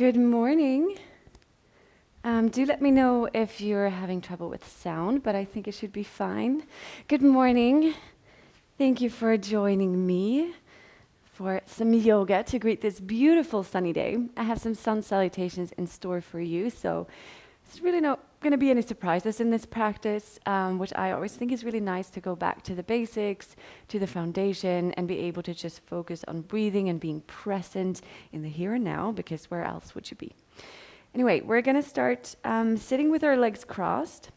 Good morning. Do let me know if you're having trouble with sound, but I think it should be fine. Good morning. Thank you for joining me for some yoga to greet this beautiful sunny day. I have some sun salutations in store for you, so it's really not going to be any surprises in this practice, which I always think is really nice to go back to the basics, to the foundation, and be able to just focus on breathing and being present in the here and now, because where else would you be? Anyway, we're going to start sitting with our legs crossed.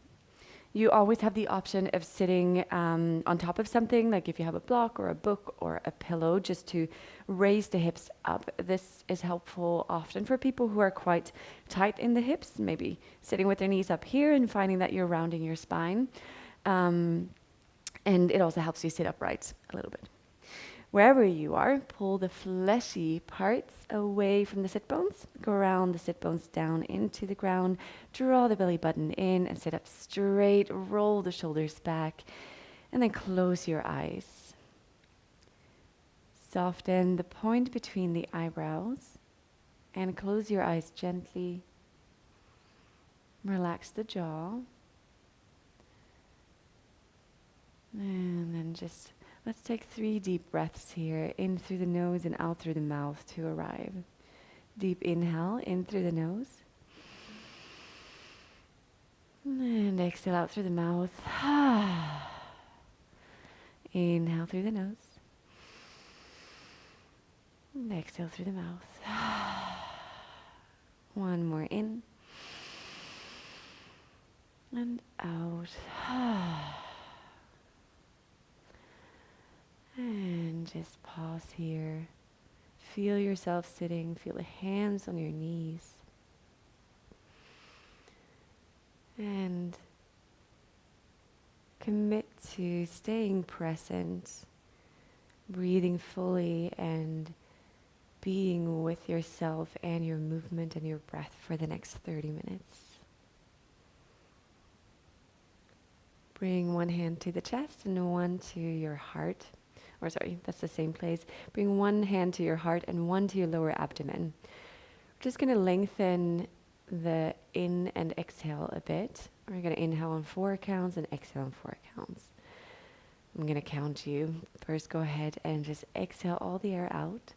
You always have the option of sitting on top of something, like if you have a block or a book or a pillow, just to raise the hips up. This is helpful often for people who are quite tight in the hips, maybe sitting with their knees up here and finding that you're rounding your spine. And it also helps you sit upright a little bit. Wherever you are, pull the fleshy parts away from the sit bones, ground the sit bones down into the ground, draw the belly button in and sit up straight, roll the shoulders back, and then close your eyes. Soften the point between the eyebrows and close your eyes gently. Relax the jaw. And then let's take 3 deep breaths here, in through the nose and out through the mouth to arrive. Deep inhale, in through the nose. And exhale out through the mouth. Inhale through the nose. And exhale through the mouth. One more in. And out. And just pause here. Feel yourself sitting. Feel the hands on your knees. And commit to staying present, breathing fully, and being with yourself and your movement and your breath for the next 30 minutes. Bring one hand to the chest and one to your heart. Or sorry, that's the same place. Bring one hand to your heart and one to your lower abdomen. We're just going to lengthen the in and exhale a bit. We're going to inhale on 4 counts and exhale on 4 counts. I'm going to count you. First, go ahead and just exhale all the air out.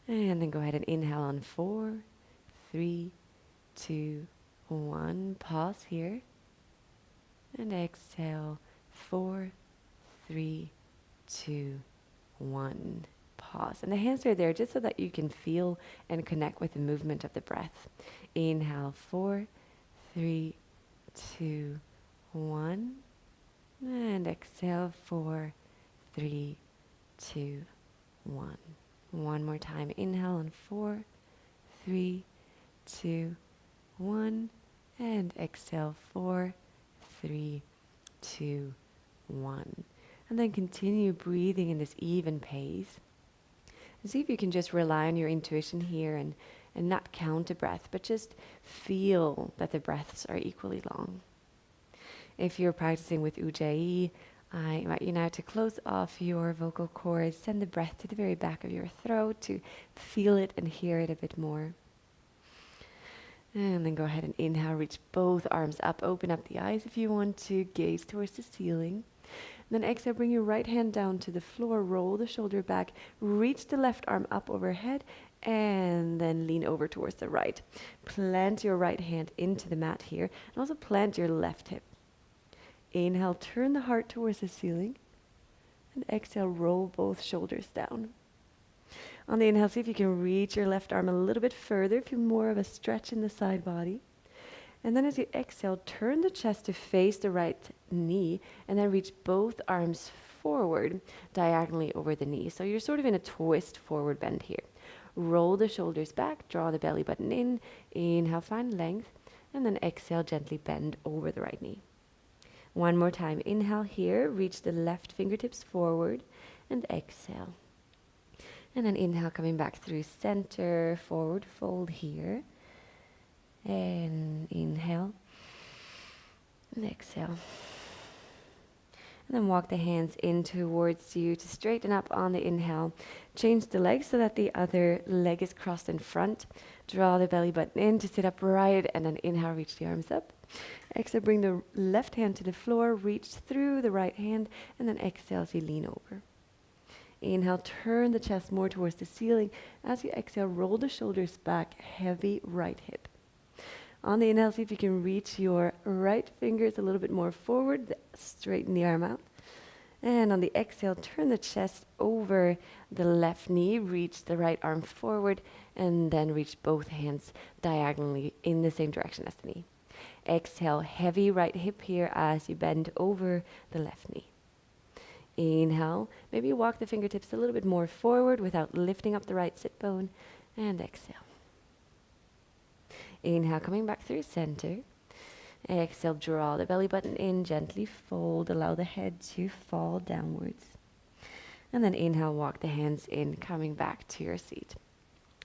And then go ahead and inhale on 4, 3, 2, 1. Pause here. And exhale. 4, 3, 2, 1. Pause. And the hands are there just so that you can feel and connect with the movement of the breath. Inhale, 4, 3, 2, 1. And exhale, 4, 3, 2, 1. One more time. Inhale on 4, 3, 2, 1. And exhale, 4, 3, 2, 1. And then continue breathing in this even pace. And see if you can just rely on your intuition here and not count a breath, but just feel that the breaths are equally long. If you're practicing with Ujjayi, I invite you now to close off your vocal cords, send the breath to the very back of your throat to feel it and hear it a bit more. And then go ahead and inhale, reach both arms up, open up the eyes if you want to, gaze towards the ceiling. And then exhale, bring your right hand down to the floor, roll the shoulder back, reach the left arm up overhead, and then lean over towards the right. Plant your right hand into the mat here, and also plant your left hip. Inhale, turn the heart towards the ceiling, and exhale, roll both shoulders down. On the inhale, see if you can reach your left arm a little bit further, feel more of a stretch in the side body. And then as you exhale, turn the chest to face the right knee, and then reach both arms forward, diagonally over the knee. So you're sort of in a twist forward bend here. Roll the shoulders back, draw the belly button in, inhale, find length, and then exhale, gently bend over the right knee. One more time, inhale here, reach the left fingertips forward, and exhale. And then inhale, coming back through center, forward fold here. And inhale, and exhale. And then walk the hands in towards you to straighten up on the inhale. Change the leg so that the other leg is crossed in front. Draw the belly button in to sit upright, and then inhale, reach the arms up. Exhale, bring the left hand to the floor, reach through the right hand, and then exhale as you lean over. Inhale, turn the chest more towards the ceiling. As you exhale, roll the shoulders back, heavy right hip. On the inhale, see if you can reach your right fingers a little bit more forward, straighten the arm out. And on the exhale, turn the chest over the left knee, reach the right arm forward, and then reach both hands diagonally in the same direction as the knee. Exhale, heavy right hip here as you bend over the left knee. Inhale, maybe walk the fingertips a little bit more forward without lifting up the right sit bone, and exhale. Inhale, coming back through center. Exhale, draw the belly button in, gently fold, allow the head to fall downwards. And then inhale, walk the hands in, coming back to your seat.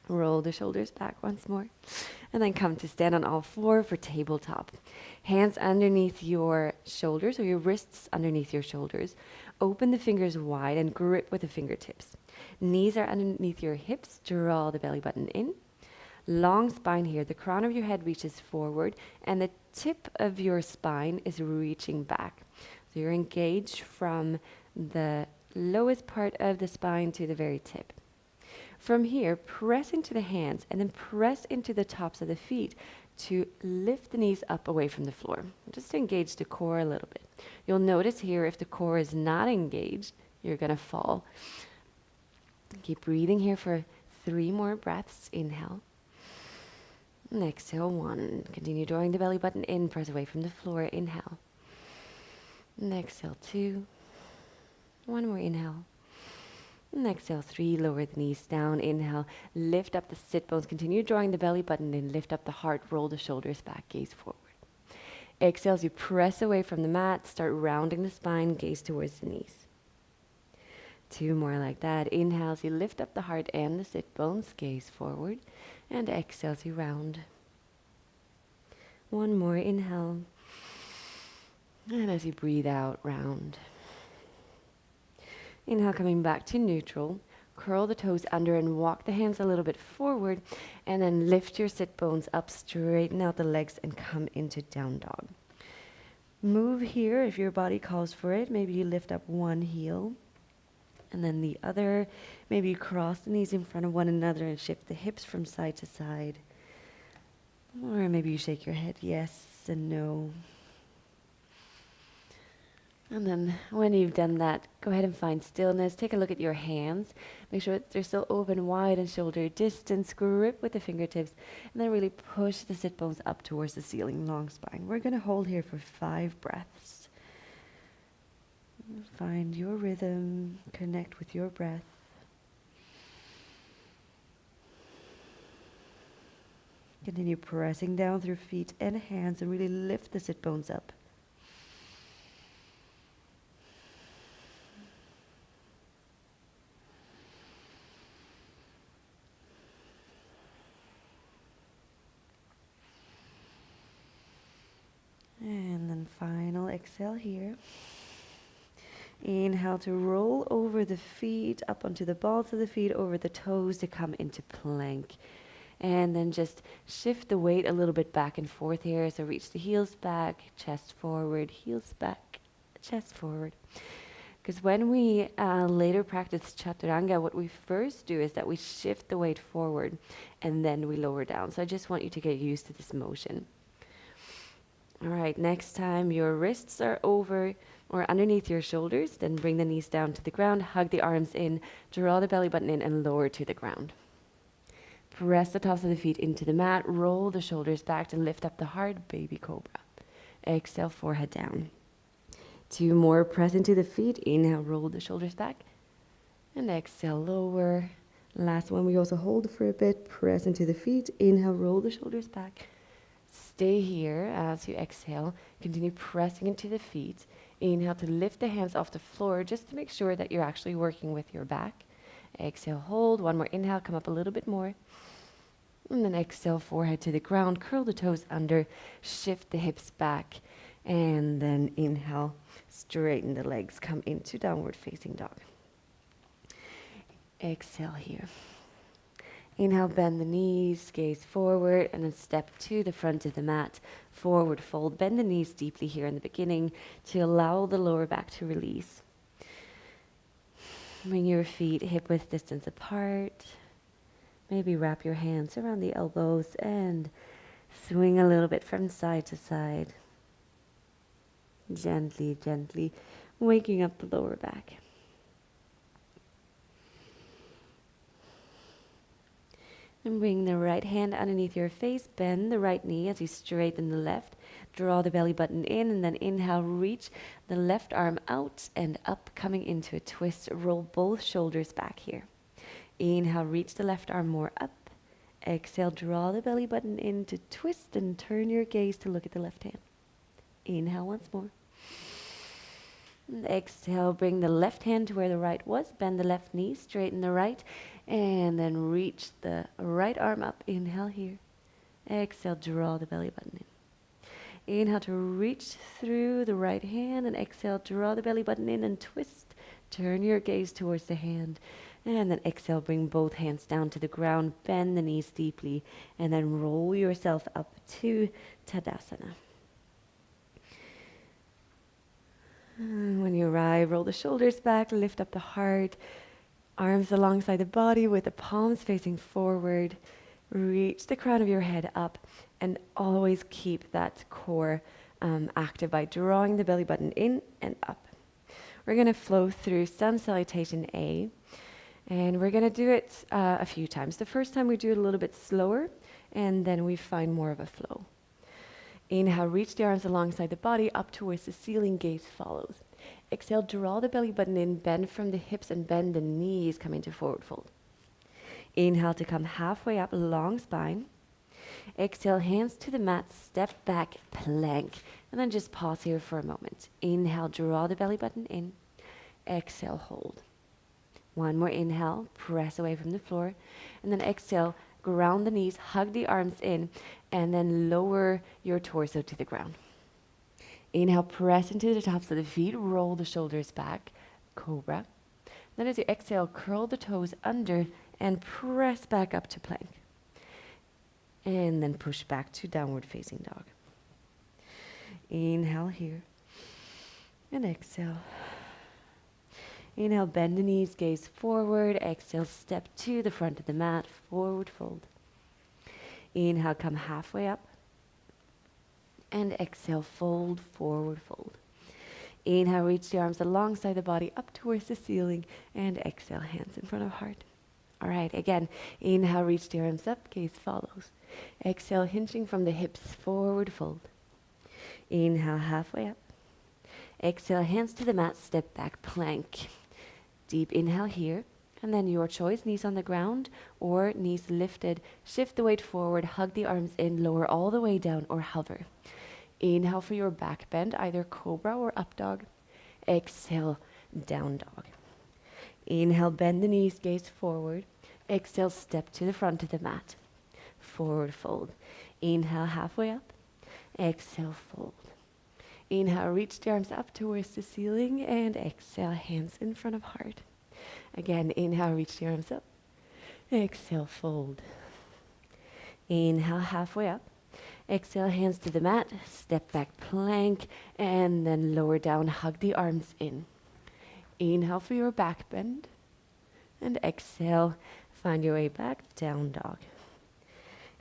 Roll the shoulders back once more. And then come to stand on all four for tabletop. Hands underneath your shoulders, or your wrists underneath your shoulders. Open the fingers wide and grip with the fingertips. Knees are underneath your hips. Draw the belly button in. Long spine here. The crown of your head reaches forward, and the tip of your spine is reaching back. So you're engaged from the lowest part of the spine to the very tip. From here, press into the hands and then press into the tops of the feet to lift the knees up away from the floor. Just to engage the core a little bit. You'll notice here if the core is not engaged, you're going to fall. Keep breathing here for 3 more breaths. Inhale. And exhale, 1. Continue drawing the belly button in, press away from the floor. Inhale. And exhale, 2. 1 more inhale. And exhale, 3, lower the knees down. Inhale, lift up the sit bones. Continue drawing the belly button in, lift up the heart, roll the shoulders back, gaze forward. Exhale as you press away from the mat, start rounding the spine, gaze towards the knees. 2 more like that. Inhale as you lift up the heart and the sit bones, gaze forward. And exhale as you round. 1 more, inhale. And as you breathe out, round. Inhale, coming back to neutral. Curl the toes under and walk the hands a little bit forward. And then lift your sit bones up, straighten out the legs, and come into down dog. Move here if your body calls for it. Maybe you lift up one heel and then the other. Maybe you cross the knees in front of one another and shift the hips from side to side. Or maybe you shake your head yes and no. And then when you've done that, go ahead and find stillness. Take a look at your hands. Make sure that they're still open wide and shoulder distance. Grip with the fingertips. And then really push the sit bones up towards the ceiling, long spine. We're going to hold here for 5 breaths. Find your rhythm. Connect with your breath. Continue pressing down through feet and hands and really lift the sit bones up. And then final exhale here. Inhale to roll over the feet, up onto the balls of the feet, over the toes to come into plank. And then just shift the weight a little bit back and forth here. So reach the heels back, chest forward, heels back, chest forward. Because when we later practice chaturanga, what we first do is that we shift the weight forward and then we lower down. So I just want you to get used to this motion. All right, next time your wrists are over or underneath your shoulders, then bring the knees down to the ground, hug the arms in, draw the belly button in, and lower to the ground. Press the tops of the feet into the mat, roll the shoulders back to lift up the heart, baby cobra. Exhale, forehead down. 2 more, press into the feet, inhale, roll the shoulders back, and exhale, lower. Last one, we also hold for a bit, press into the feet, inhale, roll the shoulders back. Stay here as you exhale. Continue pressing into the feet. Inhale to lift the hands off the floor just to make sure that you're actually working with your back. Exhale, hold. 1 more inhale, come up a little bit more. And then exhale, forehead to the ground. Curl the toes under. Shift the hips back. And then inhale, straighten the legs, come into downward facing dog. Exhale here. Inhale, bend the knees, gaze forward, and then step to the front of the mat. Forward fold, bend the knees deeply here in the beginning to allow the lower back to release. Bring your feet hip-width distance apart. Maybe wrap your hands around the elbows and swing a little bit from side to side. Gently, gently waking up the lower back. And bring the right hand underneath your face. Bend the right knee as you straighten the left. Draw the belly button in, and then inhale, reach the left arm out and up, coming into a twist. Roll both shoulders back here. Inhale, reach the left arm more up. Exhale, draw the belly button in to twist and turn your gaze to look at the left hand. Inhale once more. And exhale, bring the left hand to where the right was. Bend the left knee, straighten the right, and then reach the right arm up. Inhale here. Exhale, draw the belly button in. Inhale to reach through the right hand, and exhale, draw the belly button in and twist. Turn your gaze towards the hand. And then exhale, bring both hands down to the ground, bend the knees deeply, and then roll yourself up to Tadasana. And when you arrive, roll the shoulders back, lift up the heart, arms alongside the body with the palms facing forward. Reach the crown of your head up, and always keep that core active by drawing the belly button in and up. We're going to flow through Sun Salutation A, and we're going to do it a few times. The first time we do it a little bit slower, and then we find more of a flow. Inhale, reach the arms alongside the body up towards the ceiling, gaze follows. Exhale, draw the belly button in, bend from the hips and bend the knees, come into forward fold. Inhale to come halfway up, long spine. Exhale, hands to the mat, step back, plank. And then just pause here for a moment. Inhale, draw the belly button in. Exhale, hold. One more inhale, press away from the floor. And then exhale, ground the knees, hug the arms in, and then lower your torso to the ground. Inhale, press into the tops of the feet, roll the shoulders back, cobra. Then as you exhale, curl the toes under and press back up to plank. And then push back to downward facing dog. Inhale here. And exhale. Inhale, bend the knees, gaze forward. Exhale, step to the front of the mat, forward fold. Inhale, come halfway up. And exhale, fold, forward fold. Inhale, reach the arms alongside the body up towards the ceiling. And exhale, hands in front of heart. All right, again, inhale, reach the arms up, gaze follows. Exhale, hinging from the hips, forward fold. Inhale, halfway up. Exhale, hands to the mat, step back, plank. Deep inhale here, and then your choice, knees on the ground or knees lifted. Shift the weight forward, hug the arms in, lower all the way down or hover. Inhale for your back bend, either cobra or up dog. Exhale, down dog. Inhale, bend the knees, gaze forward. Exhale, step to the front of the mat. Forward fold. Inhale, halfway up. Exhale, fold. Inhale, reach the arms up towards the ceiling, and exhale, hands in front of heart. Again, inhale, reach the arms up. Exhale, fold. Inhale, halfway up. Exhale, hands to the mat, step back, plank, and then lower down, hug the arms in. Inhale for your back bend, and exhale, find your way back, down dog.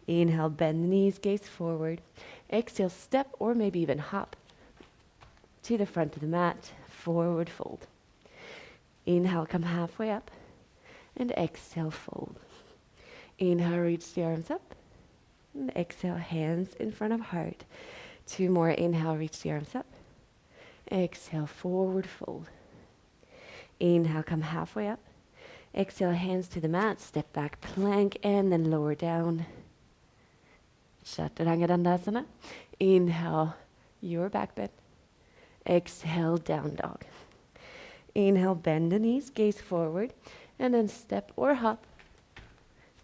Inhale, bend the knees, gaze forward. Exhale, step or maybe even hop to the front of the mat, forward fold. Inhale, come halfway up, and exhale, fold. Inhale, reach the arms up, and exhale, hands in front of heart. Two more, inhale, reach the arms up. Exhale, forward fold. Inhale, come halfway up. Exhale, hands to the mat, step back, plank, and then lower down. Chaturanga Dandasana. Inhale, your back bend. Exhale, down dog. Inhale, bend the knees, gaze forward, and then step or hop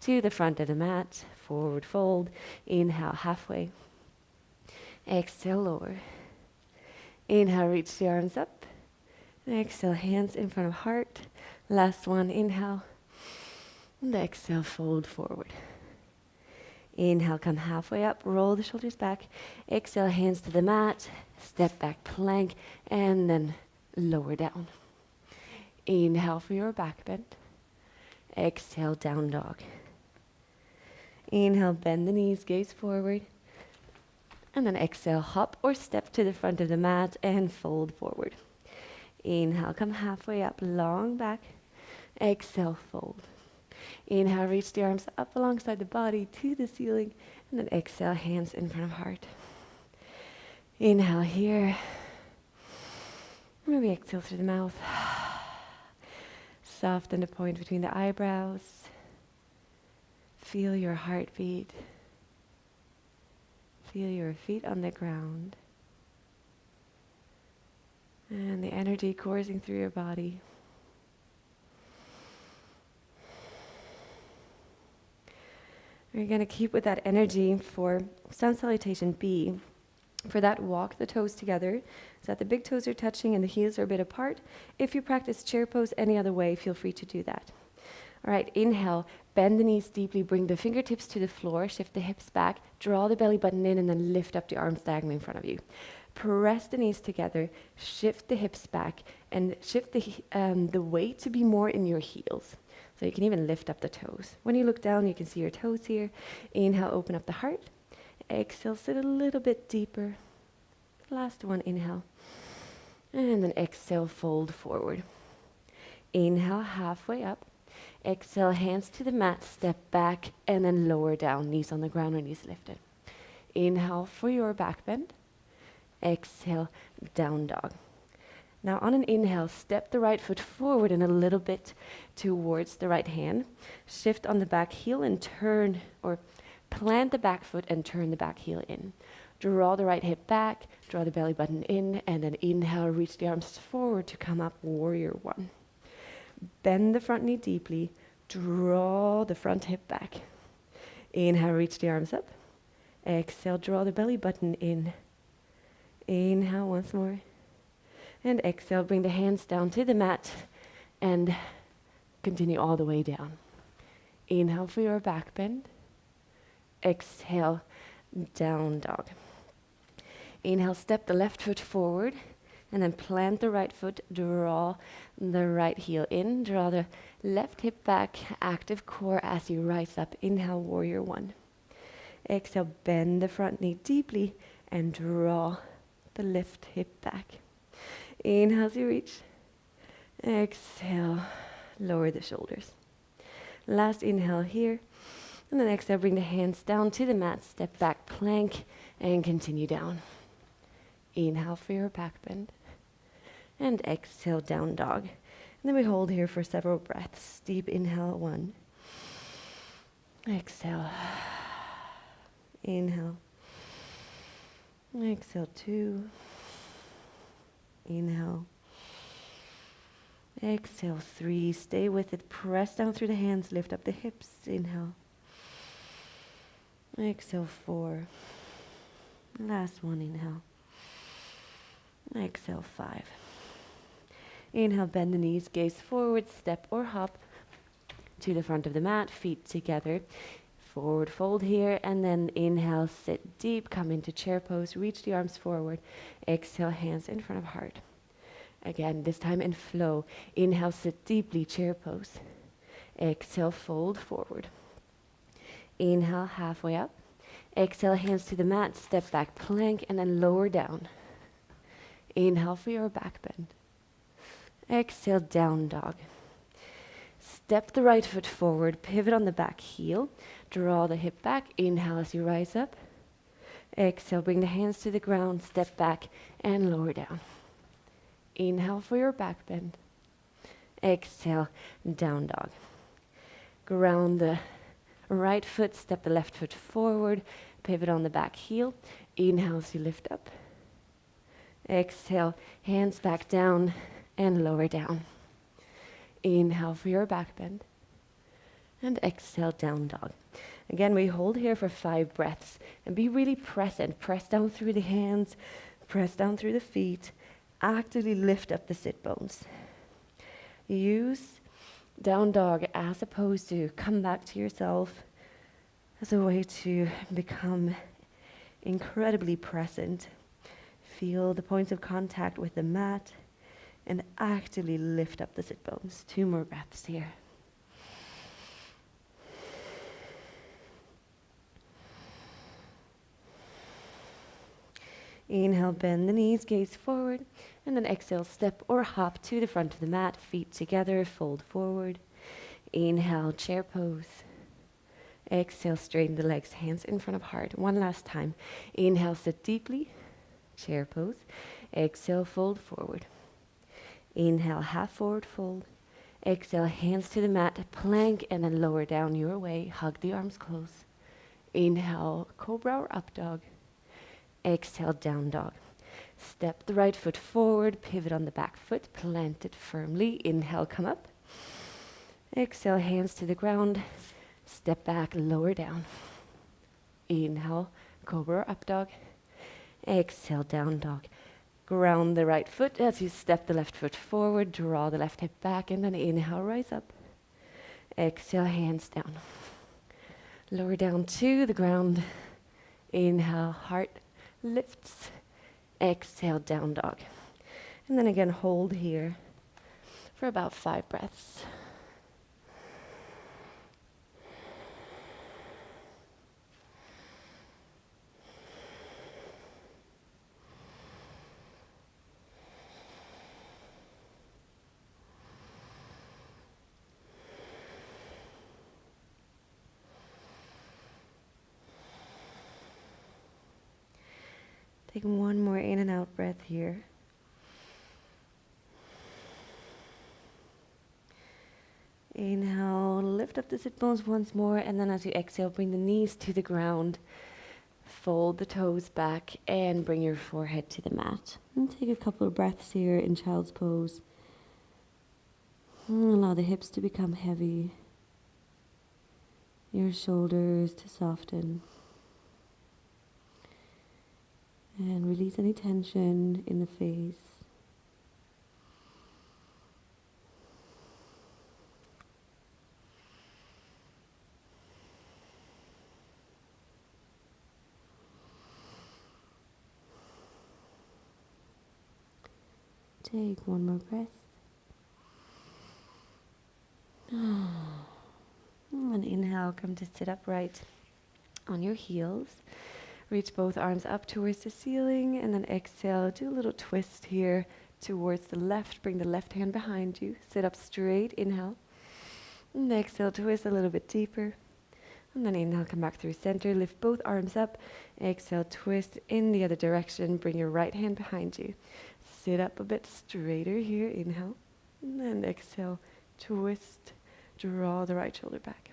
to the front of the mat, forward fold. Inhale, halfway. Exhale, lower. Inhale, reach the arms up. Exhale, hands in front of heart. Last one, inhale. And exhale, fold forward. Inhale, come halfway up, roll the shoulders back. Exhale, hands to the mat, step back, plank, and then lower down. Inhale for your back bend. Exhale, down dog. Inhale, bend the knees, gaze forward. And then exhale, hop or step to the front of the mat and fold forward. Inhale, come halfway up, long back. Exhale, fold. Inhale, reach the arms up alongside the body to the ceiling. And then exhale, hands in front of heart. Inhale here. Maybe exhale through the mouth. Soften the point between the eyebrows. Feel your heartbeat. Feel your feet on the ground. And the energy coursing through your body. We're going to keep with that energy for Sun Salutation B. For that, walk the toes together so that the big toes are touching and the heels are a bit apart. If you practice chair pose any other way, feel free to do that. All right, inhale, bend the knees deeply, bring the fingertips to the floor, shift the hips back, draw the belly button in, and then lift up the arms diagonally in front of you. Press the knees together, shift the hips back, and shift the weight to be more in your heels. So you can even lift up the toes. When you look down, you can see your toes here. Inhale, open up the heart. Exhale, sit a little bit deeper. Last one, inhale. And then exhale, fold forward. Inhale, halfway up. Exhale, hands to the mat, step back, and then lower down, knees on the ground or knees lifted. Inhale for your back bend. Exhale, down dog. Now on an inhale, step the right foot forward and a little bit towards the right hand. Shift on the back heel and turn, or plant the back foot and turn the back heel in. Draw the right hip back, draw the belly button in, and then inhale, reach the arms forward to come up, warrior one. Bend the front knee deeply, draw the front hip back. Inhale, reach the arms up. Exhale, draw the belly button in. Inhale once more. And exhale, bring the hands down to the mat and continue all the way down. Inhale for your back bend. Exhale, down dog. Inhale, step the left foot forward and then plant the right foot, draw the right heel in, draw the left hip back, active core as you rise up. Inhale, warrior one. Exhale, bend the front knee deeply and draw the left hip back. Inhale as you reach. Exhale, lower the shoulders. Last inhale here. And then exhale, bring the hands down to the mat, step back, plank, and continue down. Inhale for your back bend. And exhale, down dog. And then we hold here for several breaths. Deep inhale, 1. Exhale. Inhale. Exhale, 2. Inhale. Exhale, 3. Stay with it. Press down through the hands. Lift up the hips. Inhale. Exhale, 4. Last one, inhale. Exhale, 5. Inhale, bend the knees, gaze forward, step or hop to the front of the mat, feet together. Forward fold here, and then inhale, sit deep, come into chair pose, reach the arms forward. Exhale, hands in front of heart. Again, this time in flow. Inhale, sit deeply, chair pose. Exhale, fold forward. Inhale, halfway up. Exhale, hands to the mat, step back, plank, and then lower down. Inhale for your back bend. Exhale, down dog. Step the right foot forward, pivot on the back heel, draw the hip back, inhale as you rise up. Exhale, bring the hands to the ground, step back, and lower down. Inhale for your back bend. Exhale, down dog. Ground the right foot, step the left foot forward, pivot on the back heel. Inhale as you lift up. Exhale, hands back down and lower down. Inhale for your back bend. And exhale, down dog. Again, we hold here for 5 breaths and be really present. Press down through the hands, press down through the feet, actively lift up the sit bones. Use down dog as opposed to come back to yourself as a way to become incredibly present. Feel the points of contact with the mat and actively lift up the sit bones. 2 more breaths here. Inhale, bend the knees, gaze forward, and then exhale, step or hop to the front of the mat, feet together, fold forward. Inhale, chair pose. Exhale, straighten the legs, hands in front of heart. One last time. Inhale, sit deeply, chair pose. Exhale, fold forward. Inhale, half forward fold. Exhale, hands to the mat, plank, and then lower down your way. Hug the arms close. Inhale, cobra or up dog. Exhale, down dog. Step the right foot forward, pivot on the back foot, plant it firmly. Inhale, come up. Exhale, hands to the ground. Step back, lower down. Inhale, cobra or up dog. Exhale, down dog. Ground the right foot as you step the left foot forward, draw the left hip back, and then inhale, rise up. Exhale, hands down. Lower down to the ground. Inhale, heart lifts. Exhale, down dog. And then again, hold here for about 5 breaths. Take one more in and out breath here. Inhale, lift up the sit bones once more, and then as you exhale, bring the knees to the ground. Fold the toes back and bring your forehead to the mat. And take a couple of breaths here in child's pose. And allow the hips to become heavy. Your shoulders to soften. And release any tension in the face. Take one more breath. And inhale, come to sit upright on your heels. Reach both arms up towards the ceiling, and then exhale, do a little twist here towards the left. Bring the left hand behind you. Sit up straight, inhale. And exhale, twist a little bit deeper. And then inhale, come back through center. Lift both arms up. Exhale, twist in the other direction. Bring your right hand behind you. Sit up a bit straighter here, inhale. And then exhale, twist, draw the right shoulder back.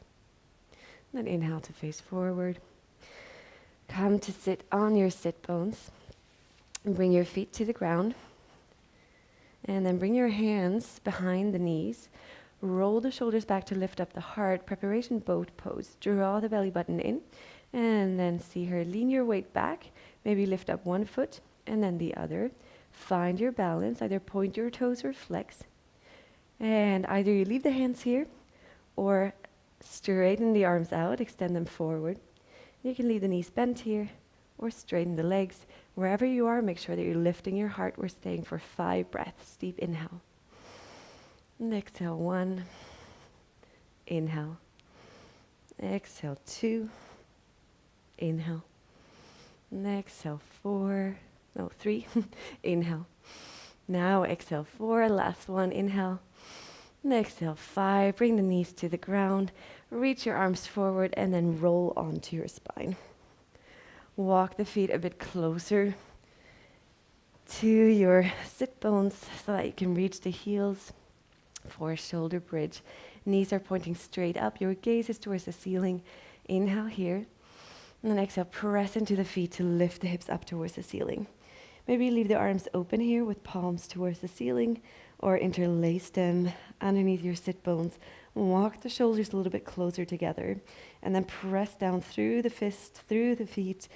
And then inhale to face forward. Come to sit on your sit bones. And bring your feet to the ground. And then bring your hands behind the knees. Roll the shoulders back to lift up the heart. Preparation boat pose. Draw the belly button in. And then see her. Lean your weight back. Maybe lift up one foot and then the other. Find your balance. Either point your toes or flex. And either you leave the hands here or straighten the arms out. Extend them forward. You can leave the knees bent here or straighten the legs. Wherever you are, make sure that you're lifting your heart. We're staying for 5 breaths. Deep inhale. And exhale, 1. Inhale. Exhale, 2. Inhale. And exhale, 3. Inhale. Now exhale, 4. Last one. Inhale. And exhale, 5. Bring the knees to the ground. Reach your arms forward and then roll onto your spine. Walk the feet a bit closer to your sit bones so that you can reach the heels for shoulder bridge. Knees are pointing straight up. Your gaze is towards the ceiling. Inhale here. And then exhale, press into the feet to lift the hips up towards the ceiling. Maybe leave the arms open here with palms towards the ceiling or interlace them underneath your sit bones. Walk the shoulders a little bit closer together and then press down through the fist, through the feet,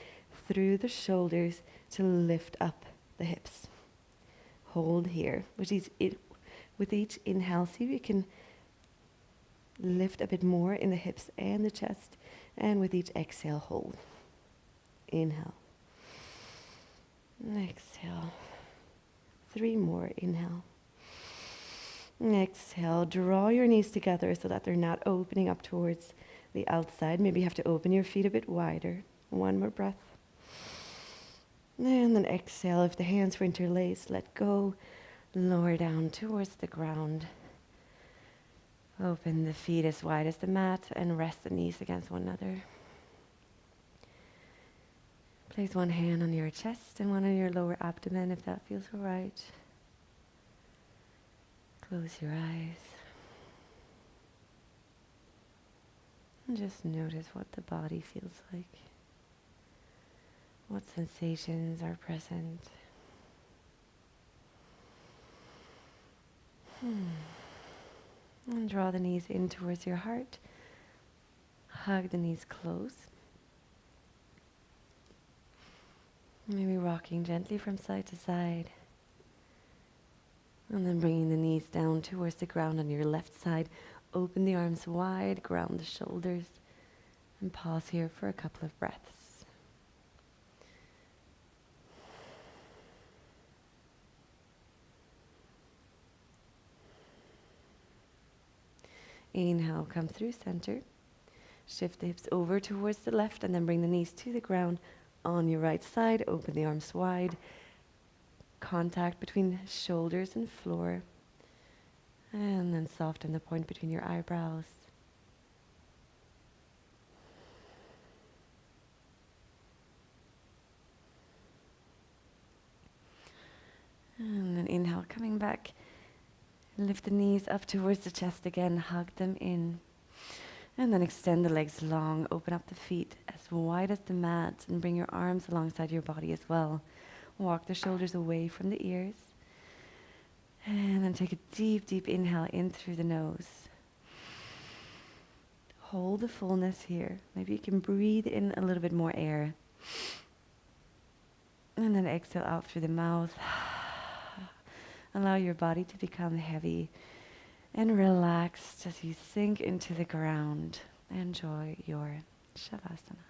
through the shoulders to lift up the hips. Hold here. With each inhale, see if you can lift a bit more in the hips and the chest. And with each exhale, hold. Inhale. Exhale. 3 more. Inhale. Exhale. Draw your knees together so that they're not opening up towards the outside. Maybe you have to open your feet a bit wider. 1 more breath. And then exhale. If the hands were interlaced, let go. Lower down towards the ground. Open the feet as wide as the mat and rest the knees against one another. Place one hand on your chest and one on your lower abdomen if that feels all right. Close your eyes. And just notice what the body feels like. What sensations are present. And draw the knees in towards your heart. Hug the knees close. Maybe rocking gently from side to side. And then bringing the knees down towards the ground on your left side. Open the arms wide, ground the shoulders, and pause here for a couple of breaths. Inhale, come through center. Shift the hips over towards the left and then bring the knees to the ground on your right side. Open the arms wide. Contact between shoulders and floor. And then soften the point between your eyebrows. And then inhale, coming back. Lift the knees up towards the chest again, hug them in. And then extend the legs long, open up the feet as wide as the mat and bring your arms alongside your body as well. Walk the shoulders away from the ears. And then take a deep, deep inhale in through the nose. Hold the fullness here. Maybe you can breathe in a little bit more air. And then exhale out through the mouth. Allow your body to become heavy and relaxed as you sink into the ground. Enjoy your Shavasana.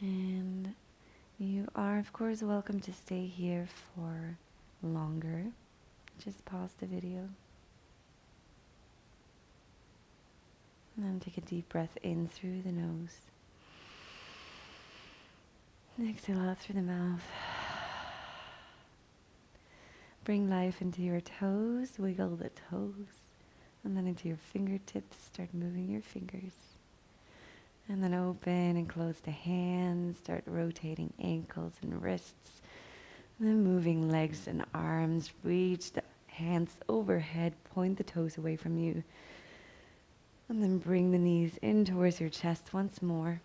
And you are, of course, welcome to stay here for longer. Just pause the video. And then take a deep breath in through the nose. And exhale out through the mouth. Bring life into your toes, wiggle the toes. And then into your fingertips, start moving your fingers. And then open and close the hands, start rotating ankles and wrists. And then moving legs and arms, reach the hands overhead, point the toes away from you. And then bring the knees in towards your chest once more.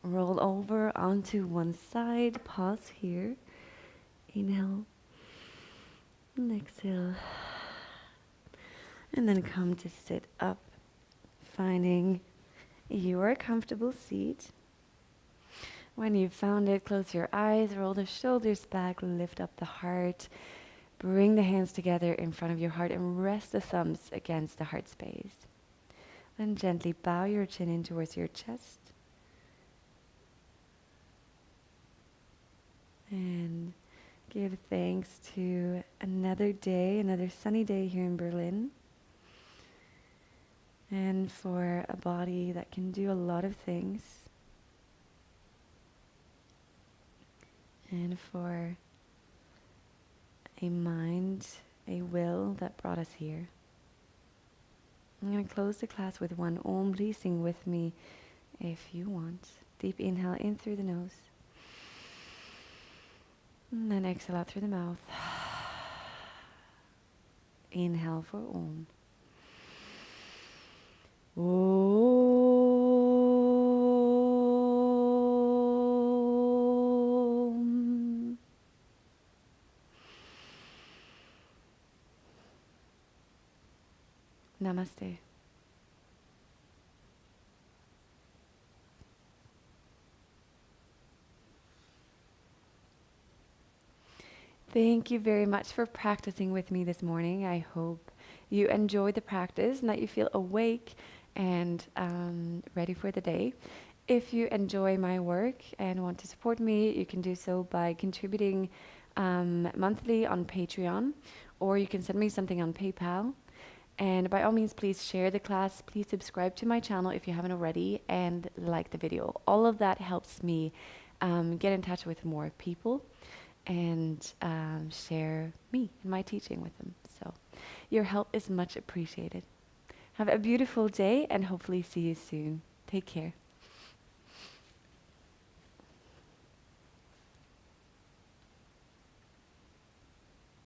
Roll over onto one side, pause here. Inhale and exhale. And then come to sit up. Finding your comfortable seat. When you've found it, close your eyes, roll the shoulders back, lift up the heart. Bring the hands together in front of your heart and rest the thumbs against the heart space. Then gently bow your chin in towards your chest. And give thanks to another day, another sunny day here in Berlin. And for a body that can do a lot of things. And for a mind, a will that brought us here. I'm going to close the class with one Om. Please sing with me if you want. Deep inhale in through the nose. And then exhale out through the mouth. Inhale for Om. Om. Namaste. Thank you very much for practicing with me this morning. I hope you enjoyed the practice and that you feel awake and ready for the day. If you enjoy my work and want to support me, you can do so by contributing monthly on Patreon, or you can send me something on PayPal. And by all means, please share the class. Please subscribe to my channel if you haven't already, and like the video. All of that helps me get in touch with more people and share me and my teaching with them. So your help is much appreciated. Have a beautiful day and hopefully see you soon. Take care.